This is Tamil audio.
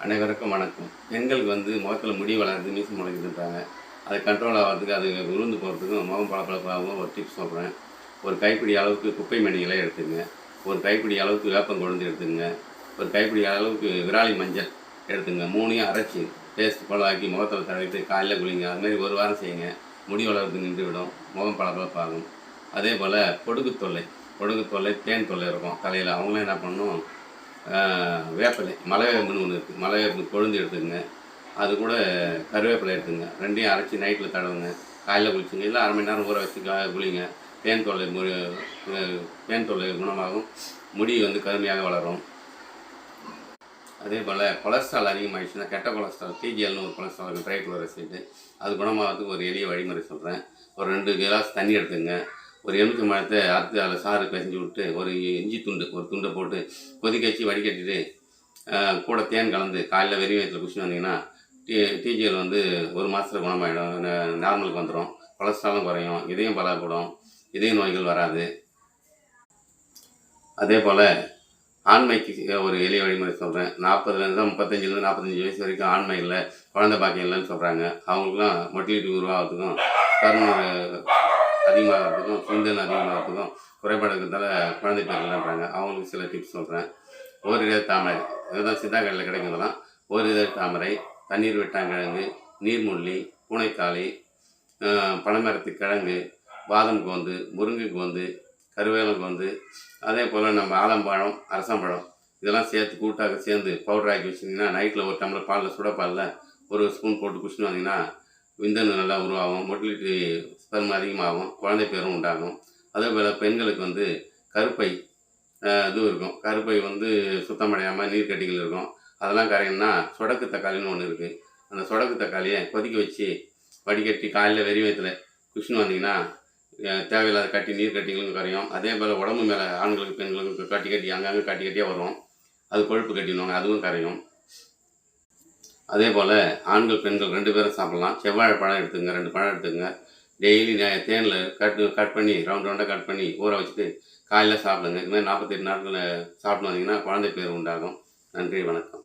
அனைவருக்கும் வணக்கம். பெண்களுக்கு முகத்தில் முடி வளருது, மீசை முளைக்குதுன்றாங்க. அது கண்ட்ரோல் ஆகிறதுக்கு, அது உளுந்து போகிறதுக்கும், முகம் பளபளப்பாகவும் ஒரு டிப்ஸ் சொல்கிறேன். ஒரு கைப்பிடி அளவுக்கு குப்பை மணி இலை எடுத்துங்க. ஒரு கைப்பிடி அளவுக்கு வேப்பங்கொழுந்து எடுத்துங்க. ஒரு கைப்பிடி அளவுக்கு விராலி மஞ்சள் எடுத்துங்க. மூணையும் அரைச்சி பேஸ்ட் போல் ஆக்கி முகத்தில் தடவிட்டு காலையில் குளிங்க. அதுமாரி ஒரு வாரம் செய்யுங்க. முடி வளர்றது நின்றுவிடும், முகம் பளபளப்பாகும். அதே போல் பொடுகு தொல்லை, தேன் தொல்லை இருக்கும் தலையில். அவங்களும் என்ன பண்ணணும், வேப்பிலை, மலைவேம்புன்னு ஒன்று இருக்குது. மலைவேம்பு கொழுந்து எடுத்துக்கங்க. அது கூட கருவேப்பிலை எடுத்துங்க. ரெண்டையும் அரைச்சி நைட்டில் தடவுங்க. காலையில் குளிச்சுங்க. இல்லை 1/2 மணி நேரம் ஊற வச்சு குளிங்க. தேன் தொல்லை குணமாகும். முடி கருமையாக வளரும். அதே போல் கொலஸ்ட்ரால் அதிகமாகிடுச்சுன்னா, கெட்ட கொலஸ்ட்ரால், டிஜிஎல்னு ஒரு கொலஸ்ட்ரால் இருக்குது, ட்ரைக்ளோரோசிட். அது குணமாகிறதுக்கு ஒரு எளிய வழிமுறை சொல்கிறேன். ஒரு 2 கிளாஸ் தண்ணி எடுத்துங்க. ஒரு எலுமிச்சை பழத்தை அறுத்து அதில் சாறு பிசைஞ்சு விட்டு, ஒரு இஞ்சி ஒரு துண்டை போட்டு கொதிக்க வச்சு வடிகட்டிட்டு, கூட தேன் கலந்து காலையில் வெறும் வயிற்றில் குடிச்சுட்டு வந்தீங்கன்னா டிஜிஎல் 1 மாதத்தில் குணமாயிடும். நார்மலுக்கு வந்துடும். கொலஸ்ட்ராலும் குறையும். இதயம் பலப்படும். இதய நோய்கள் வராது. அதே போல் ஆண்மைக்கு ஒரு எளிய வழிமுறை சொல்கிறேன். 40 35 45 வயசு வரைக்கும் ஆண்மை இல்லை, குழந்தை பாக்கியம் இல்லைன்னு சொல்கிறாங்க. அவங்களுக்குலாம் மொட்டிலிட்டி உருவாகிறதுக்கும், அதிகமாகிறதுக்கும், சிந்தனை அதிகமாகிறதுக்கும், குறைபாடு இருக்கிறதால குழந்தை பேர்கள்ன்றாங்க. அவங்களுக்கு சில டிப்ஸ் சொல்கிறேன். ஓரிதழ் தாமரை, இதுதான் சித்தாக்கடையில் கிடைக்கிறதெல்லாம். ஓரிதழ் தாமரை, தண்ணீர் வெட்டாங்கிழங்கு, நீர்முள்ளி, பூனைக்காளி, பனைமரத்து கிழங்கு, பாதம் கோந்து, முருங்கை கோந்து, கருவேலம் அதே போல் நம்ம ஆலம்பழம், அரசம்பழம் இதெல்லாம் சேர்த்து கூட்டாக சேர்ந்து பவுடர் ஆக்கி வச்சிங்கன்னா, நைட்டில் ஒரு டம்ளர் பாலில் சுடப்பாலில் ஒரு ஸ்பூன் போட்டு குடிச்சுன்னு வந்தீங்கன்னா விந்தணு நல்லா உருவாகும். மொட்டிலிட்டி ஸ்பெர்ம் அதிகமாகும். குழந்தை பேரும் உண்டாகும். அதே போல் பெண்களுக்கு கருப்பை இதுவும் இருக்கும். கருப்பை சுத்தமடையாமல் நீர்க்கட்டிகள் இருக்கும். அதெல்லாம் கரையணும்னா சொடக்கு தக்காளின்னு ஒன்று இருக்குது. அந்த சொடக்கு தக்காளியை கொதிக்க வச்சு வடிகட்டி காலையில் வெறும் வயிற்றில் குடிச்சுன்னு வந்தீங்கன்னா தேவையில்லாத நீர்க்கட்டிகளும் கரையும். அதே போல் உடம்பு மேலே ஆண்களுக்கு பெண்களுக்கு கட்டி அங்கங்கே கட்டியாக வரும். அது கொழுப்பு கட்டிடுவாங்க, அதுவும் கரையும். அதே போல் ஆண்கள் பெண்கள் 2 பேரும் சாப்பிட்லாம். செவ்வாழை பழம் எடுத்துங்க, 2 பழம் எடுத்துங்க. டெய்லி தேனில் கட் பண்ணி ரவுண்டாக கட் பண்ணி ஊற வச்சுட்டு காலையில் சாப்பிடுங்க. இது மாதிரி 48 நாட்கள் சாப்பிட்டு வந்தீங்கன்னா குழந்தை பேர் உண்டாகும். நன்றி, வணக்கம்.